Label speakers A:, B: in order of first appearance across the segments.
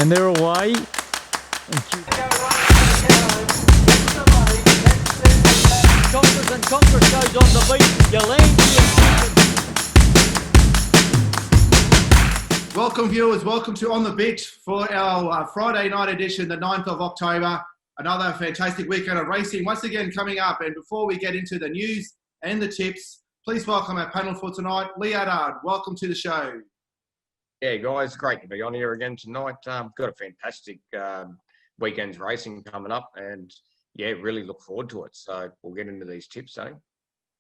A: And they're away. Conquers and Conquers goes on the beat.
B: Welcome viewers, welcome to On the Beat for our Friday night edition, the 9th of October. Another fantastic weekend of racing once again coming up. And before we get into the news and the tips, please welcome our panel for tonight. Lee Attard, welcome to the show.
C: Yeah, guys, great to be on here again tonight. Got a fantastic weekend's racing coming up, and yeah, really look forward to it. So we'll get into these tips, eh?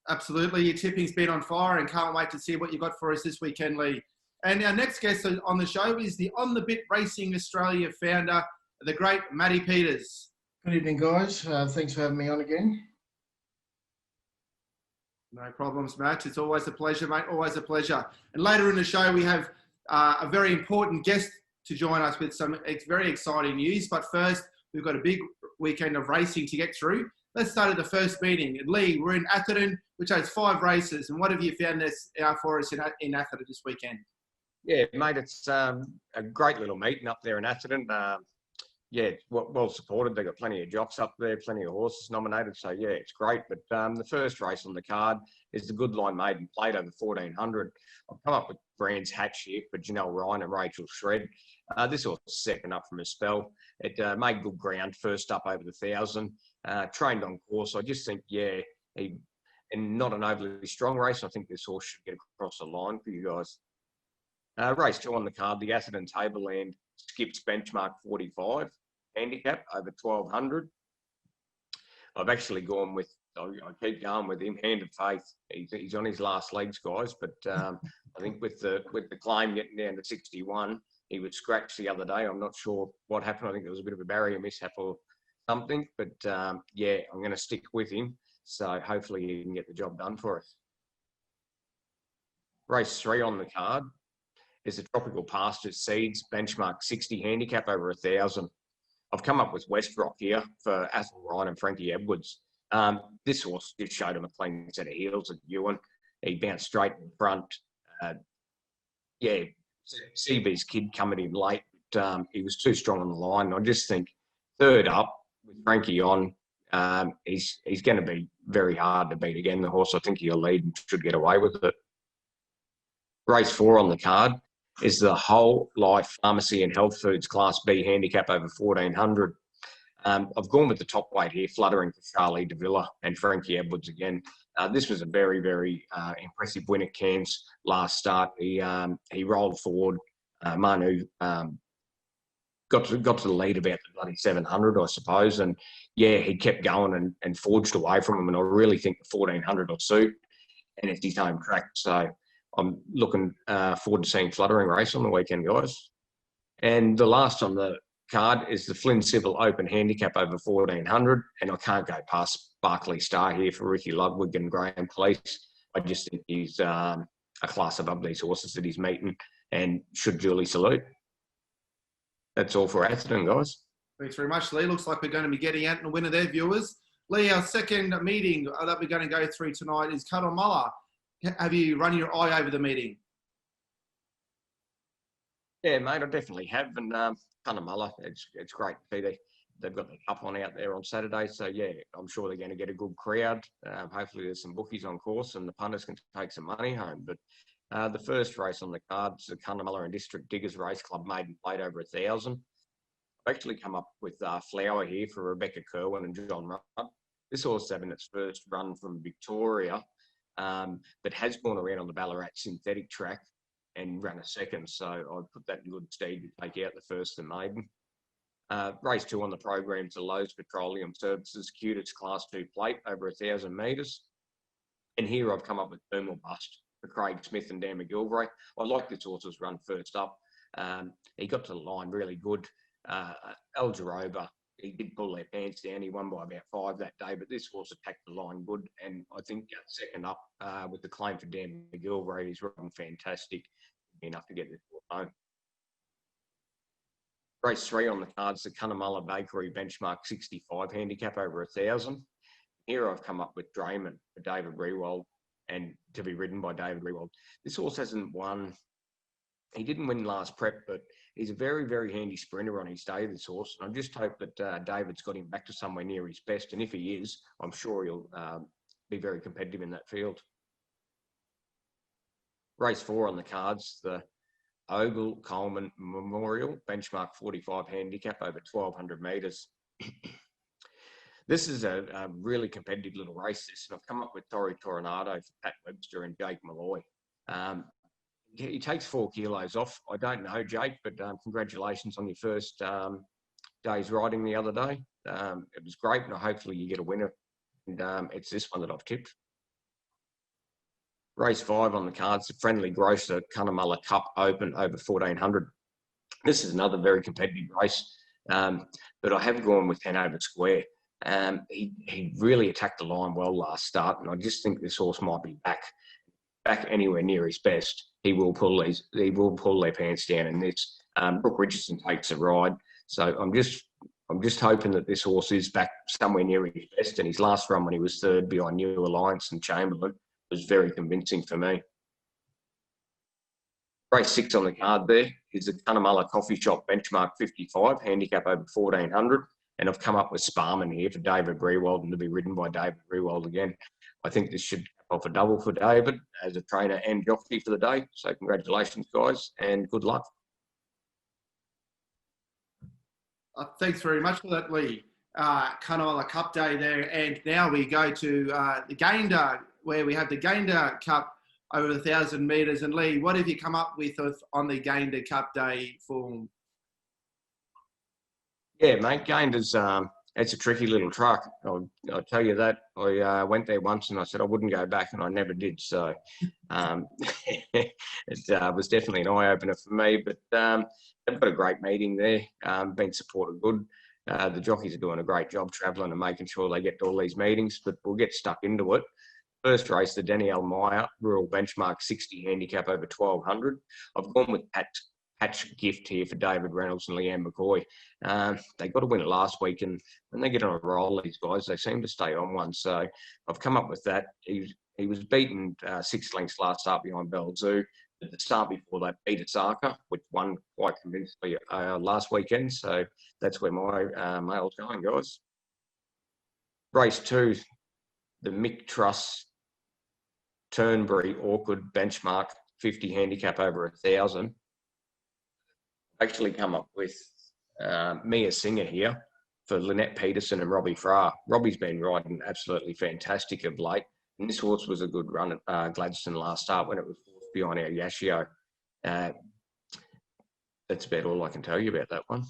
B: Absolutely, your tipping's been on fire, and can't wait to see what you got for us this weekend, Lee. And our next guest on the show is the On the Bit Racing Australia founder, the great Matty Peters.
D: Good evening, guys. Thanks for having me on again.
B: No problems, Matt. It's always a pleasure, mate. Always a pleasure. And later in the show, we have a very important guest to join us with some very exciting news. But first, we've got a big weekend of racing to get through. Let's start at the first meeting. Lee, we're in Atherton, which has 5 races. And what have you found for us in Atherton this weekend?
C: Yeah, mate, it's a great little meeting up there in Atherton. Yeah, well supported. They've got plenty of jocks up there, plenty of horses nominated. So, yeah, it's great. But the first race on the card is the Good Line Maiden Plate over 1400. I've come up with Brands Hatch here for Janelle Ryan and Rachel Shred. This was second up from a spell. It made good ground first up over the 1,000. Trained on course. I just think, yeah, and not an overly strong race. I think this horse should get across the line for you guys. Race 2 on the card, the Atherton Tableland Skips Benchmark 45. Handicap over 1200. I've actually gone with, I keep going with him, Hand of Faith. He's on his last legs, guys, but I think with the claim getting down to 61, he was scratched the other day. I'm not sure what happened. I think there was a bit of a barrier mishap or something, but yeah, I'm going to stick with him. So hopefully he can get the job done for us. Race 3 on the card is the Tropical Pastures Seeds Benchmark 60 Handicap over 1,000. I've come up with West Rock here for Atherton Ryan and Frankie Edwards. This horse just showed him a clean set of heels at Ewan. He bounced straight in front. Yeah, CB's kid coming in late. But, he was too strong on the line. I just think third up with Frankie on, he's going to be very hard to beat again. The horse, I think he'll lead and should get away with it. Race 4 on the card is the Whole Life Pharmacy and Health Foods Class B Handicap over 1400. I've gone with the top weight here, Fluttering for Charlie Davila and Frankie Edwards again. This was a very, very impressive win at Cairns last start. He rolled forward. Manu got to the lead about the bloody 700, I suppose. And, yeah, he kept going and forged away from him. And I really think the 1400 will suit. And it's his home track. So I'm looking forward to seeing Fluttering race on the weekend, guys. And the last on the card is the Flynn Civil Open Handicap over 1400. And I can't go past Barclay Star here for Ricky Ludwig and Graham Police. I just think he's a class above these horses that he's meeting and should duly salute. That's all for Atherton, guys.
B: Thanks very much, Lee. Looks like we're going to be getting out and a winner there, viewers. Lee, our second meeting that we're going to go through tonight is Cunnamalla. Have you run your eye over the meeting?
C: Yeah, mate, I definitely have. And Cunnamalla, it's great to see they've got the cup on out there on Saturday. So, yeah, I'm sure they're going to get a good crowd. Hopefully there's some bookies on course and the punters can take some money home. But the first race on the card is the Cunnamalla and District Diggers Race Club Maiden Plate over 1,000. I've actually come up with Flower here for Rebecca Kerwin and John Rudd. This horse having its first run from Victoria. But has gone around on the Ballarat synthetic track and ran a second. So I'd put that in good stead to take out the first and maiden. Race 2 on the program to Lowe's Petroleum Services Cutest Class 2 Plate over 1,000 metres. And here I've come up with Boom or Bust for Craig Smith and Dan McGilvray. I like this horse's run first up. He got to the line really good. El Jaroba, he did pull their pants down. He won by about 5 that day, but this horse attacked the line good. And I think second up with the claim for Dan McGilvray, he's running fantastic enough to get this horse home. Race 3 on the cards, the Cunnamalla Bakery Benchmark 65 Handicap over 1,000. Here I've come up with Drayman for David Rewald and to be ridden by David Rewald. This horse hasn't won He didn't win last prep, but he's a very, very handy sprinter on his day, this horse. And I just hope that David's got him back to somewhere near his best. And if he is, I'm sure he'll be very competitive in that field. Race 4 on the cards, the Ogle Coleman Memorial, benchmark 45 handicap over 1,200 metres. This is a really competitive little race, this, and I've come up with Torrey Toronado for Pat Webster and Jake Malloy. He takes 4 kilos off. I don't know, Jake, but congratulations on your first day's riding the other day. It was great, and hopefully you get a winner. And it's this one that I've tipped. Race 5 on the cards, the Friendly Grocer Cunnamalla Cup Open over 1,400. This is another very competitive race, but I have gone with Hanover Square. He really attacked the line well last start, and I just think this horse might be back anywhere near his best. He will pull their pants down in this. Brooke Richardson takes a ride, so I'm just hoping that this horse is back somewhere near his best. And his last run when he was third behind New Alliance and Chamberlain was very convincing for me. Race 6 on the card there is the Cunnamalla Coffee Shop benchmark 55 handicap over 1,400. And I've come up with Sparman here for David Rewald and to be ridden by David Rewald again. I think this should off a double for David as a trainer and jockey for the day. So congratulations, guys, and good luck.
B: Thanks very much for that, Lee. Cunnamalla Cup Day there. And now we go to the Gayndah, where we have the Gayndah Cup over 1,000 metres. And Lee, what have you come up with on the Gayndah Cup Day form?
C: Yeah, mate, Gayndah's it's a tricky little truck. I'll tell you that. I went there once and I said I wouldn't go back, and I never did. So it was definitely an eye-opener for me. But they've got a great meeting there, been supported good. The jockeys are doing a great job travelling and making sure they get to all these meetings, but we'll get stuck into it. First race, the Danielle Meyer Rural Benchmark 60 handicap over 1,200. I've gone with Patch Gift here for David Reynolds and Leanne McCoy. They got to win it last week, and when they get on a roll, these guys, they seem to stay on one. So I've come up with that. He was beaten 6 lengths last start behind Belzoo. At the start before that, beat Osaka, which won quite convincingly last weekend. So that's where my mail's going, guys. Race 2, the Mick Truss Turnberry Awkward Benchmark 50 handicap over 1,000. Actually come up with Mia Singer here for Lynette Peterson and Robbie Farrar. Robbie's been riding absolutely fantastic of late, and this horse was a good run at Gladstone last start when it was behind our Yashio. That's about all I can tell you about that one.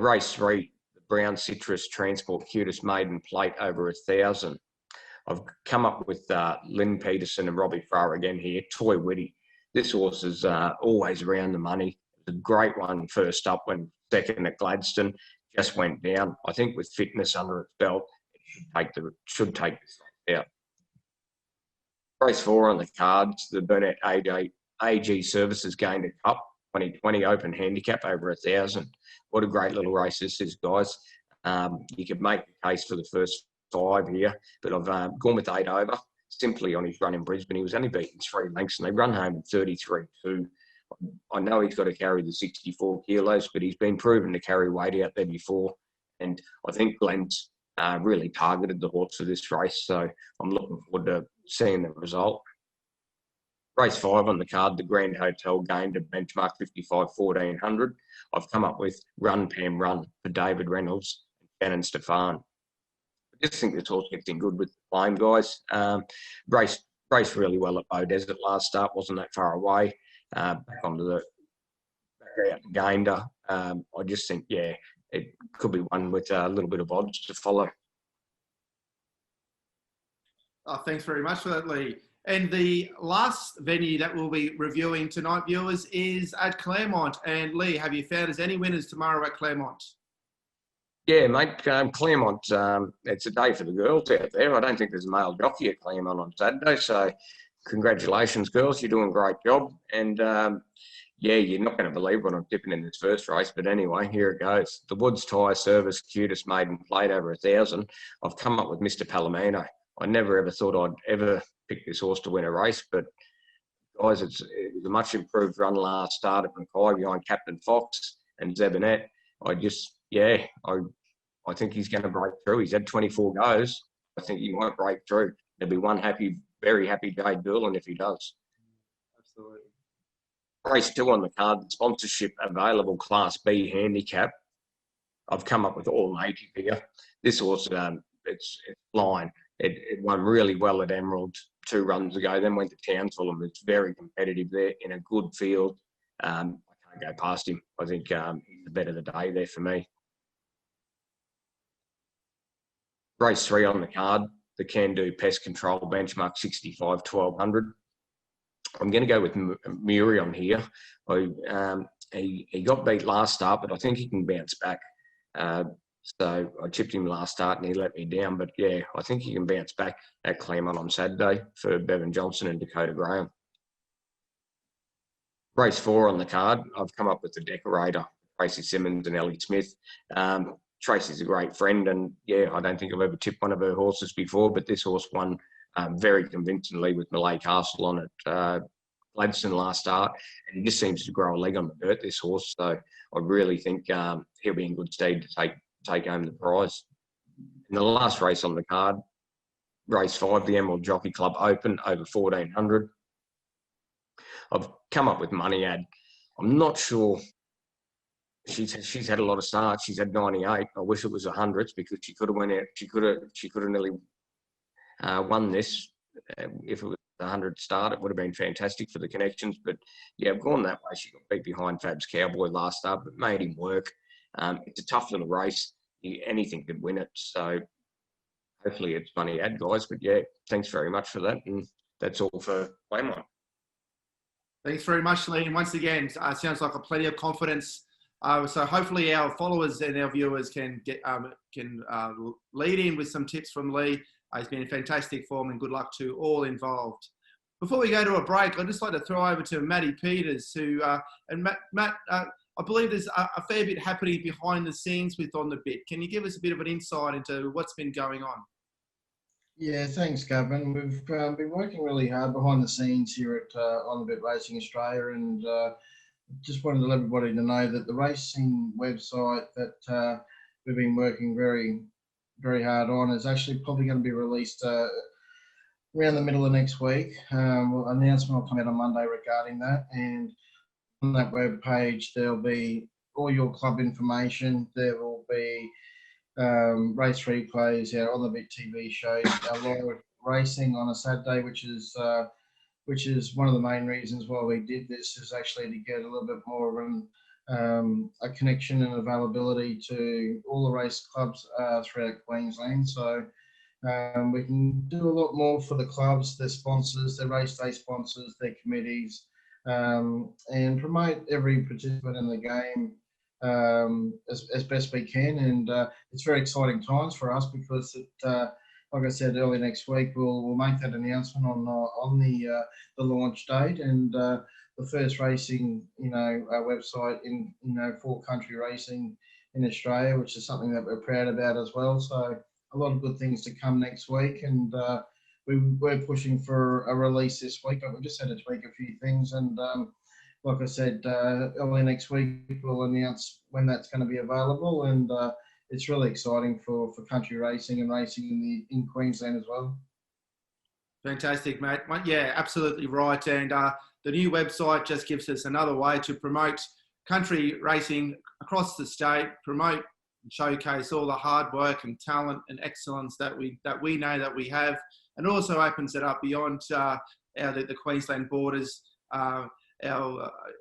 C: Race 3, the Brown Citrus Transport Cutest Maiden Plate over 1,000. I've come up with Lynn Peterson and Robbie Farrar again here. Toy Whitty. This horse is always around the money. A great one first up, when second at Gladstone, just went down. I think with fitness under its belt, it should take this out. Race 4 on the cards, the Burnett AG Services Gayndah Cup 2020 Open Handicap over 1,000. What a great little race this is, guys. You could make the case for the first 5 here, but I've gone with 8 over, simply on his run in Brisbane. He was only beaten 3 lengths, and they run home at 33.2. I know he's got to carry the 64 kilos, but he's been proven to carry weight out there before. And I think Glenn's really targeted the horse for this race, so I'm looking forward to seeing the result. Race 5 on the card, the Grand Hotel Gayndah Benchmark 55 1,400. I've come up with Run Pam Run for David Reynolds and Shannon Stefan. I just think this horse gets in good with the flame, guys. Raced really well at Bow Desert last start, wasn't that far away. Back onto the back out to Gayndah. I just think, yeah, it could be one with a little bit of odds to follow.
B: Thanks very much for that, Lee. And the last venue that we'll be reviewing tonight, viewers, is at Clermont. And Lee, have you found us any winners tomorrow at Clermont?
C: Yeah, mate, Clermont, it's a day for the girls out there. I don't think there's a male jockey at Clermont on Saturday, so congratulations, girls. You're doing a great job. And, yeah, you're not going to believe what I'm tipping in this first race. But anyway, here it goes. The Woods Tyre Service Cutest Maiden Plate over 1,000. I've come up with Mr. Palomino. I never ever thought I'd ever pick this horse to win a race, but guys, it was a much improved run last start at Mackay behind Captain Fox and Zebanet. I think he's going to break through. He's had 24 goes. I think he might break through. There'll be one very happy Jade Doolan if he does.
B: Absolutely.
C: Race 2 on the card, the sponsorship available Class B handicap. I've come up with all native here. This horse, it's flying. It won really well at Emerald 2 runs ago, then went to Townsville and was very competitive there in a good field. I can't go past him. I think he's the bet of the day there for me. Race 3 on the card, the Can Do Pest Control benchmark 65 1200. I'm going to go with Muri on here. He got beat last start, but I think he can bounce back. So I tipped him last start and he let me down. But yeah, I think he can bounce back at Clermont on Saturday for Bevan Johnson and Dakota Graham. Race 4 on the card, I've come up with the Decorator, Tracy Simmons and Ellie Smith. Tracy's a great friend, and yeah, I don't think I've ever tipped one of her horses before, but this horse won very convincingly with Malay Castle on it Gladstone last start, and he just seems to grow a leg on the dirt, this horse. So I really think he'll be in good stead to take home the prize. In the last race on the card, race 5, the Emerald Jockey Club Open over 1400. I've come up with Money Ad. I'm not sure. She's had a lot of starts. She's had 98. I wish it was 100s because she could have went out. She could have nearly won this. If it was a 100 start, it would have been fantastic for the connections. But yeah, I've gone that way. She got beat behind Fab's Cowboy last start, but made him work. It's a tough little race. Anything could win it. So hopefully it's Money Ad, guys. But yeah, thanks very much for that. And that's all for Clermont.
B: Thanks very much, Lee. And once again, sounds like plenty of confidence. So hopefully our followers and our viewers can lead in with some tips from Lee. He's been in fantastic form, and good luck to all involved. Before we go to a break, I'd just like to throw over to Matty Peters, who and Matt, I believe there's a fair bit happening behind the scenes with On The Bit. Can you give us a bit of an insight into what's been going on?
D: Yeah, thanks, Gavin. We've been working really hard behind the scenes here at On The Bit Racing Australia, and just wanted to let everybody to know that the racing website that we've been working very, very hard on is actually probably going to be released around the middle of next week. An announcement will come out on Monday regarding that, and on that web page there'll be all your club information. There will be race replays, On The Bit TV shows, our live racing on a Saturday, which is one of the main reasons why we did this, is actually to get a little bit more of a connection and availability to all the race clubs throughout Queensland. So we can do a lot more for the clubs, their sponsors, their race day sponsors, their committees, and promote every participant in the game as best we can. And it's very exciting times for us because like I said, early next week, we'll make that announcement on the launch date, and the first racing, website in, for country racing in Australia, which is something that we're proud about as well. So a lot of good things to come next week, and we're pushing for a release this week, but we just had to tweak a few things, and like I said, early next week we'll announce when that's going to be available, and it's really exciting for country racing and racing in Queensland as well.
B: Fantastic, mate. Yeah, absolutely right. And the new website just gives us another way to promote country racing across the state, promote and showcase all the hard work and talent and excellence that we know that we have, and also opens it up beyond the Queensland borders.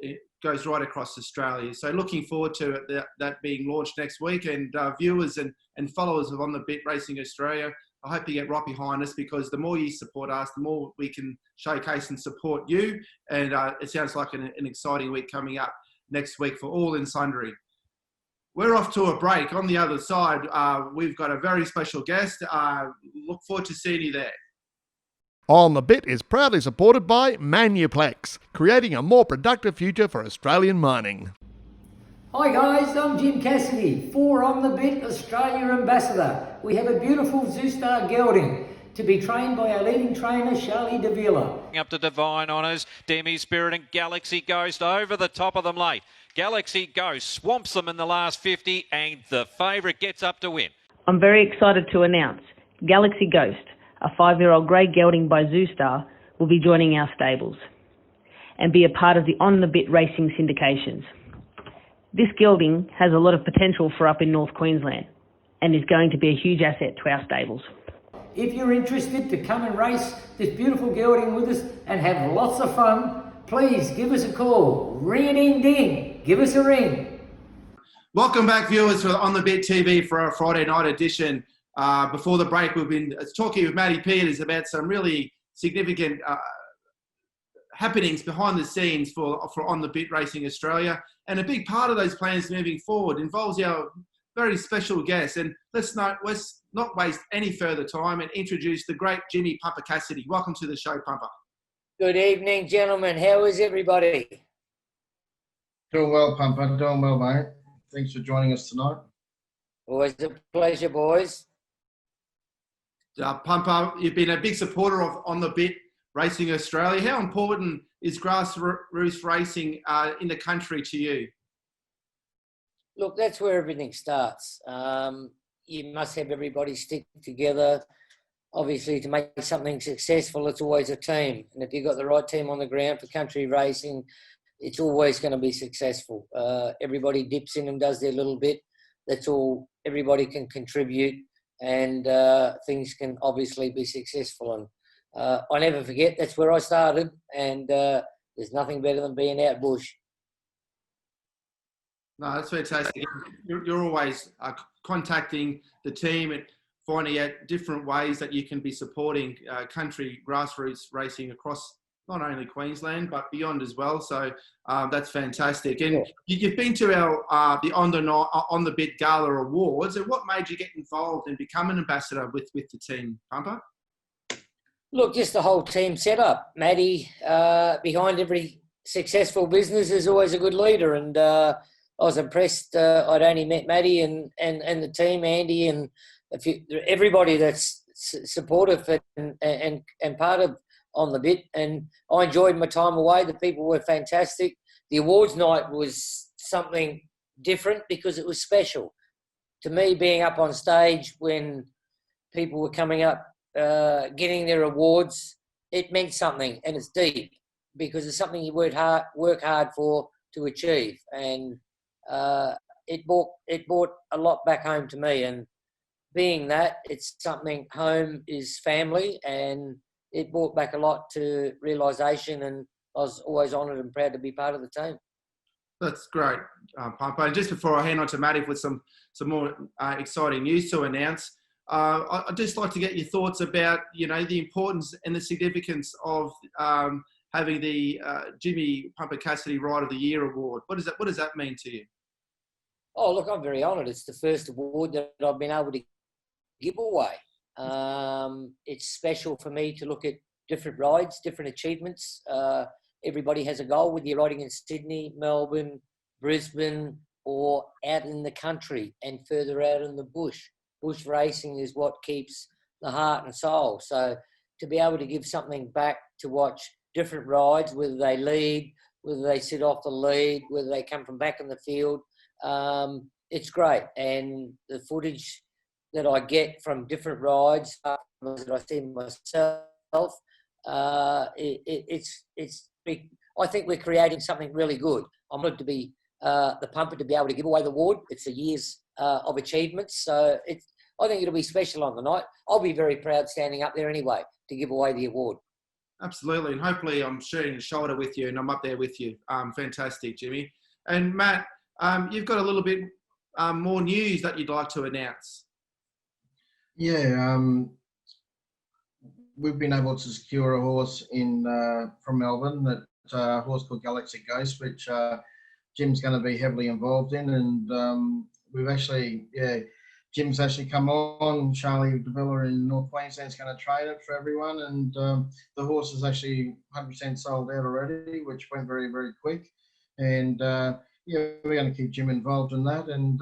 B: It goes right across Australia. So looking forward to that being launched next week. And viewers and followers of On The Bit Racing Australia, I hope you get right behind us, because the more you support us, the more we can showcase and support you. And it sounds like an exciting week coming up next week for all and sundry. We're off to a break. On the other side, we've got a very special guest. Look forward to seeing you there.
E: On The Bit is proudly supported by Manuplex, creating a more productive future for Australian mining.
F: Hi guys, I'm Jim Cassidy, for On The Bit Australia Ambassador. We have a beautiful Zoostar gelding, to be trained by our leading trainer, Charlie Davila.
G: Up to Divine Honours, Demi Spirit and Galaxy Ghost over the top of them late. Galaxy Ghost swamps them in the last 50 and the favourite gets up to win.
H: I'm very excited to announce Galaxy Ghost, a 5-year-old grey gelding by Zoostar, will be joining our stables and be a part of the On The Bit racing syndications. This gelding has a lot of potential for up in North Queensland and is going to be a huge asset to our stables.
F: If you're interested to come and race this beautiful gelding with us and have lots of fun, please give us a call. Ring-a-ding-ding. Give us a ring.
B: Welcome back, viewers, for On The Bit TV for our Friday night edition. Before the break, we've been talking with Matty Peters about some really significant happenings behind the scenes for On The Bit Racing Australia. And a big part of those plans moving forward involves our very special guest. And let's not waste any further time and introduce the great Jimmy Pumper Cassidy. Welcome to the show, Pumper.
F: Good evening, gentlemen. How is everybody?
D: Doing well, Pumper. Doing well, mate. Thanks for joining us tonight.
F: Always a pleasure, boys.
B: Pumper, you've been a big supporter of On The Bit Racing Australia. How important is grassroots racing in the country to you?
F: Look, that's where everything starts. You must have everybody stick together. Obviously, to make something successful, it's always a team. And if you've got the right team on the ground for country racing, it's always going to be successful. Everybody dips in and does their little bit. That's all. Everybody can contribute and things can obviously be successful. And I never forget, that's where I started. And there's nothing better than being out bush.
B: No, that's fantastic. You're always contacting the team and finding out different ways that you can be supporting country grassroots racing across not only Queensland but beyond as well. So that's fantastic. And you've been to our the On The Bit Gala Awards. And what made you get involved and become an ambassador with the team, Pumper?
F: Look, just the whole team setup. Matty, behind every successful business, is always a good leader, and I was impressed. I'd only met Matty and the team, Andy, and everybody that's supportive and part of On The Bit. And I enjoyed my time away. The people were fantastic. The awards night was something different because it was special. To me, being up on stage when people were coming up, getting their awards, it meant something, and it's deep because it's something you work hard for to achieve. And it brought a lot back home to me, and being that it's something, home is family, and it brought back a lot to realisation, and I was always honoured and proud to be part of the team.
B: That's great, Pumper. And just before I hand on to Matty with some more exciting news to announce, I'd just like to get your thoughts about, the importance and the significance of having the Jimmy Pumper Cassidy Ride of the Year award. What does that mean to you?
F: Oh, look, I'm very honoured. It's the first award that I've been able to give away. It's special for me to look at different rides, different achievements. Everybody has a goal, whether you're riding in Sydney, Melbourne, Brisbane, or out in the country and further out in the bush. Bush racing is what keeps the heart and soul. So to be able to give something back to watch different rides, whether they lead, whether they sit off the lead, whether they come from back in the field, it's great. And the footage that I get from different rides that I see myself, it's big. I think we're creating something really good. I'm going to be the Pumper to be able to give away the award. It's a year's of achievements, so I think it'll be special on the night. I'll be very proud standing up there anyway to give away the award.
B: Absolutely, and hopefully I'm sharing a shoulder with you and I'm up there with you. Fantastic, Jimmy. And Matt, you've got a little bit more news that you'd like to announce.
D: Yeah, we've been able to secure a horse from Melbourne, a horse called Galaxy Ghost, which Jim's going to be heavily involved in, and we've actually, Jim's actually come on. Charlie Davila in North Queensland's going to train it for everyone, and the horse is actually 100% sold out already, which went very, very quick. And we're going to keep Jim involved in that, and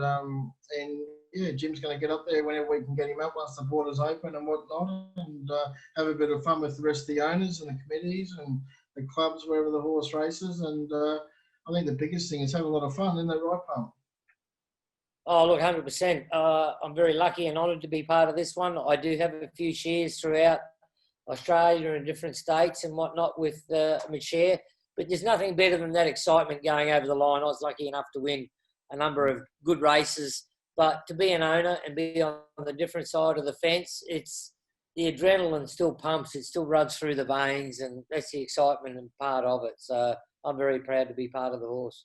D: yeah, Jim's going to get up there whenever we can get him up once the borders open and whatnot, and have a bit of fun with the rest of the owners and the committees and the clubs wherever the horse races. And I think the biggest thing is have a lot of fun in the right pump.
F: Oh, look, 100%. I'm very lucky and honoured to be part of this one. I do have a few shares throughout Australia and different states and whatnot with share, but there's nothing better than that excitement going over the line. I was lucky enough to win a number of good races, but to be an owner and be on the different side of the fence, it's the adrenaline still pumps, it still runs through the veins, and that's the excitement and part of it. So I'm very proud to be part of the horse.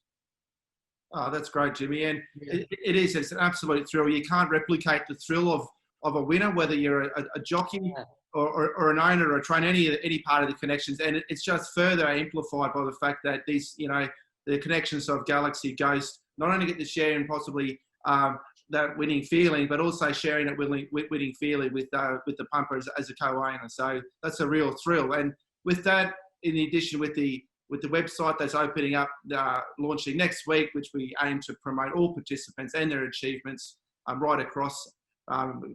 B: Oh, that's great, Jimmy. And it's an absolute thrill. You can't replicate the thrill of a winner, whether you're a jockey or an owner or a trainer, any part of the connections. And it's just further amplified by the fact that these, the connections of Galaxy Ghost not only get to share in possibly that winning feeling, but also sharing that winning feeling with the Pumper as a co-owner. So that's a real thrill. And with that, in addition with the website that's opening up, launching next week, which we aim to promote all participants and their achievements right across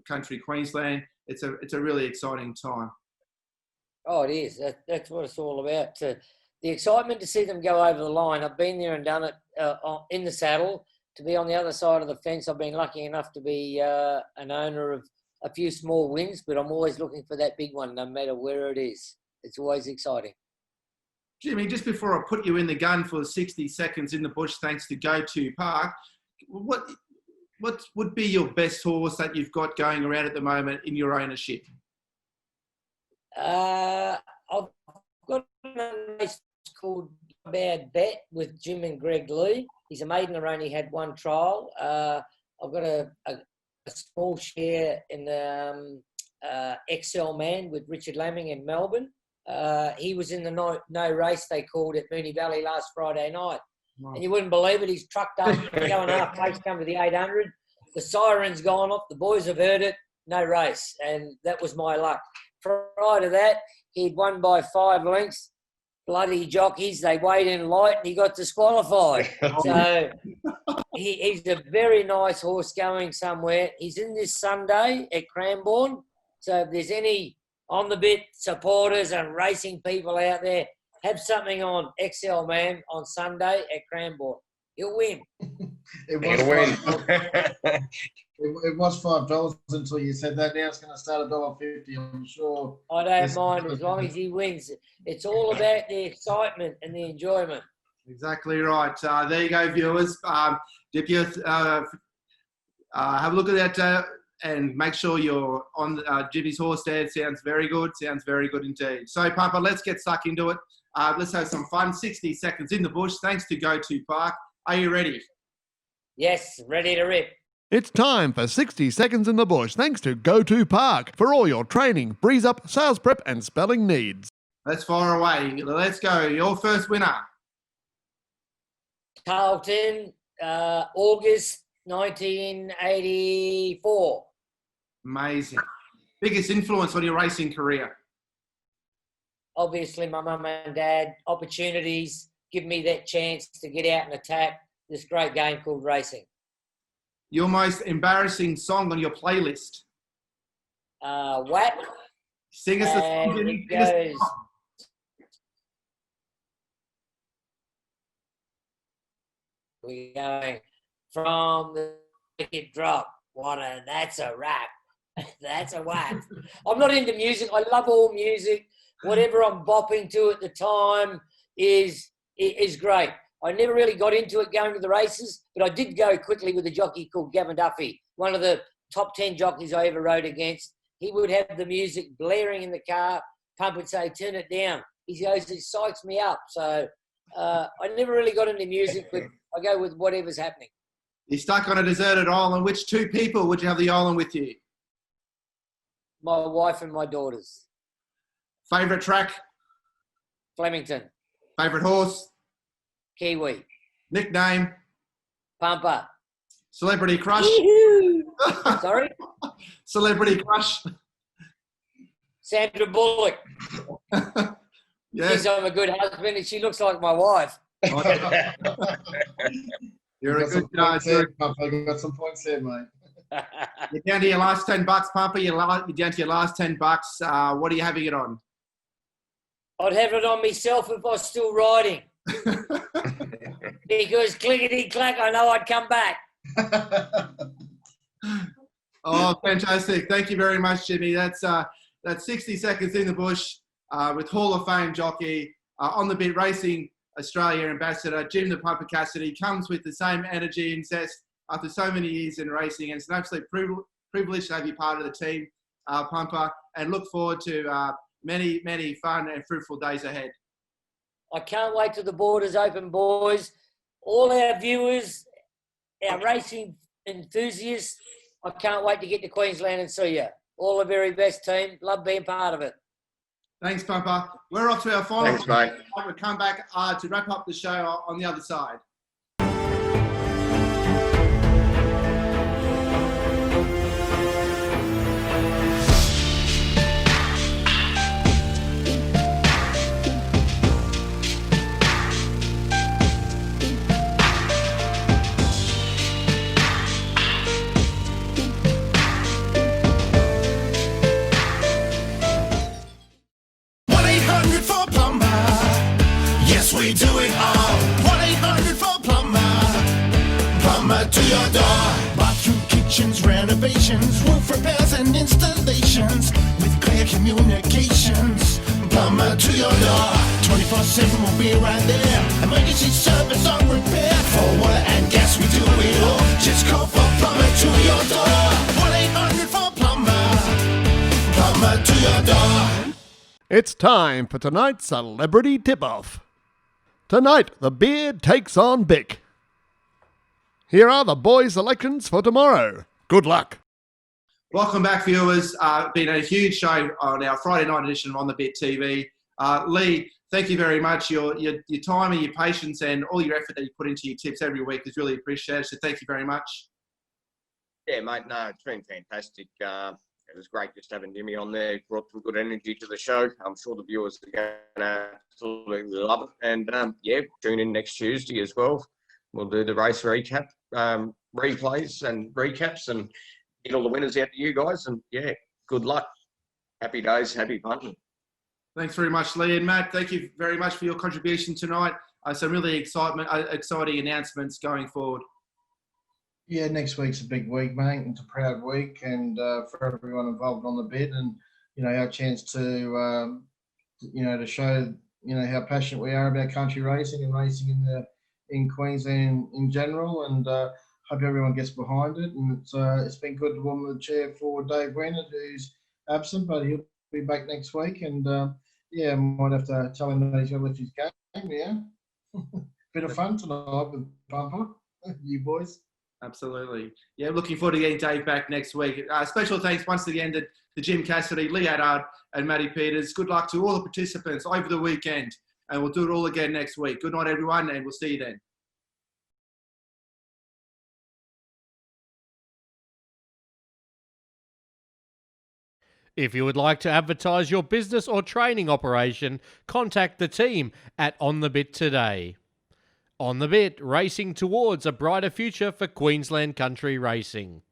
B: country Queensland. It's a really exciting time.
F: Oh, it is. That's what it's all about. The excitement to see them go over the line. I've been there and done it in the saddle. To be on the other side of the fence, I've been lucky enough to be an owner of a few small wins, but I'm always looking for that big one, no matter where it is. It's always exciting.
B: Jimmy, just before I put you in the gun for 60 seconds in the bush, thanks to Go2 Park, what would be your best horse that you've got going around at the moment in your ownership?
F: I've got a race called Bad Bet with Jim and Greg Lee. He's a maiden. I only had one trial. I've got a small share in the XL Man with Richard Lamming in Melbourne. He was in the no race they called at Moonee Valley last Friday night. Wow. And you wouldn't believe it. He's trucked up, going half pace, come to the 800. The siren's gone off. The boys have heard it. No race. And that was my luck. Prior to that, he'd won by 5 lengths. Bloody jockeys, they weighed in light and he got disqualified. So he's a very nice horse going somewhere. He's in this Sunday at Cranbourne. So if there's any on the bit supporters and racing people out there, have something on XL Man on Sunday at Cranbourne. He'll win.
D: It was $5 until you said that. Now it's going to start $1.50, I'm sure.
F: I don't mind as long as he wins. It's all about the excitement and the enjoyment.
B: Exactly right. There you go, viewers. Have a look at that and make sure you're on Jimmy's horse there. Sounds very good. Sounds very good indeed. So, Pumper, let's get stuck into it. Let's have some fun. 60 seconds in the bush. Thanks to Go2 Park. Are you ready?
F: Yes, ready to rip.
E: It's time for 60 Seconds in the Bush, thanks to Go2 Park for all your training, breeze up, sales prep and spelling needs.
B: Let's fire away. Let's go. Your first winner.
F: Carlton, August 1984.
B: Amazing. Biggest influence on your racing career?
F: Obviously, my mum and dad. Opportunities give me that chance to get out and attack this great game called racing.
B: Your most embarrassing song on your playlist?
F: What?
B: Sing us a song.
F: It goes. We're going from the wicket drop. That's a rap. That's a whack. I'm not into music. I love all music. Whatever I'm bopping to at the time is great. I never really got into it going to the races, but I did go quickly with a jockey called Gavin Duffy, one of the top 10 jockeys I ever rode against. He would have the music blaring in the car. Pump would say, turn it down. He goes, it psychs me up. So I never really got into music, but I go with whatever's happening.
B: You're stuck on a deserted island. Which 2 people would you have the island with you?
F: My wife and my daughters.
B: Favourite track?
F: Flemington.
B: Favourite horse?
F: Kiwi.
B: Nickname?
F: Pumper.
B: Celebrity crush?
F: Sorry?
B: Celebrity crush?
F: Sandra Bullock.
B: Yes.
F: Yes, I'm a good husband and she looks like my wife.
B: You're a good guy.
D: I got some points there, mate.
B: You're down to your last $10, Pumper. You're down to your last $10. What are you having it on?
F: I'd have it on myself if I was still riding. Because clickety-clack, I know I'd come back.
B: Oh, fantastic. Thank you very much, Jimmy. That's 60 seconds in the bush with Hall of Fame jockey, on the bit racing Australia ambassador, Jim the Pumper Cassidy, comes with the same energy and zest after so many years in racing. And it's an absolute privilege to have you part of the team, Pumper, and look forward to many, many fun and fruitful days ahead.
F: I can't wait till the borders open, boys. All our viewers, our racing enthusiasts, I can't wait to get to Queensland and see you. All the very best, team. Love being part of it.
B: Thanks, Pumper. We're off to our final.
C: Thanks, mate.
B: We'll come back to wrap up the show on the other side.
I: We do it all. 1-800-4PLUMBER. Plumber to your door. Bathroom, kitchens, renovations, roof repairs and installations with clear communications. Plumber to your door. 24/7 will be right there. Emergency service or repair. For water and gas, we do it all. Just call for plumber to your door. 1-800-4PLUMBER. Plumber to your door.
E: It's time for tonight's Celebrity Tip-Off. Tonight, the beard takes on Bick. Here are the boys' selections for tomorrow. Good luck.
B: Welcome back, viewers. Been a huge show on our Friday night edition of On The Bit TV. Lee, thank you very much. Your time and your patience and all your effort that you put into your tips every week is really appreciated. So thank you very much.
C: Yeah, mate. No, it's been fantastic. It was great just having Jimmy on there. Brought some good energy to the show. I'm sure the viewers are going to absolutely love it. And yeah, tune in next Tuesday as well. We'll do the race recap, replays and recaps, and get all the winners out to you guys. And yeah, good luck. Happy days, happy punting.
B: Thanks very much, Lee. And Matt, thank you very much for your contribution tonight. Some really exciting announcements going forward.
D: Yeah, next week's a big week, mate. It's a proud week, and for everyone involved on the bit, and our chance to to show how passionate we are about country racing and racing in Queensland in general, and hope everyone gets behind it. And it's been good to warm the chair for Dave Wennard, who's absent, but he'll be back next week. And yeah, might have to tell him that he's got to lift his game. Yeah, bit of fun tonight with Pumper, you boys.
B: Absolutely. Yeah, looking forward to getting Dave back next week. Special thanks once again to Jim Cassidy, Lee Addard and Matty Peters. Good luck to all the participants over the weekend, and we'll do it all again next week. Good night, everyone, and we'll see you then.
A: If you would like to advertise your business or training operation, contact the team at On The Bit today. On The Bit, racing towards a brighter future for Queensland country racing.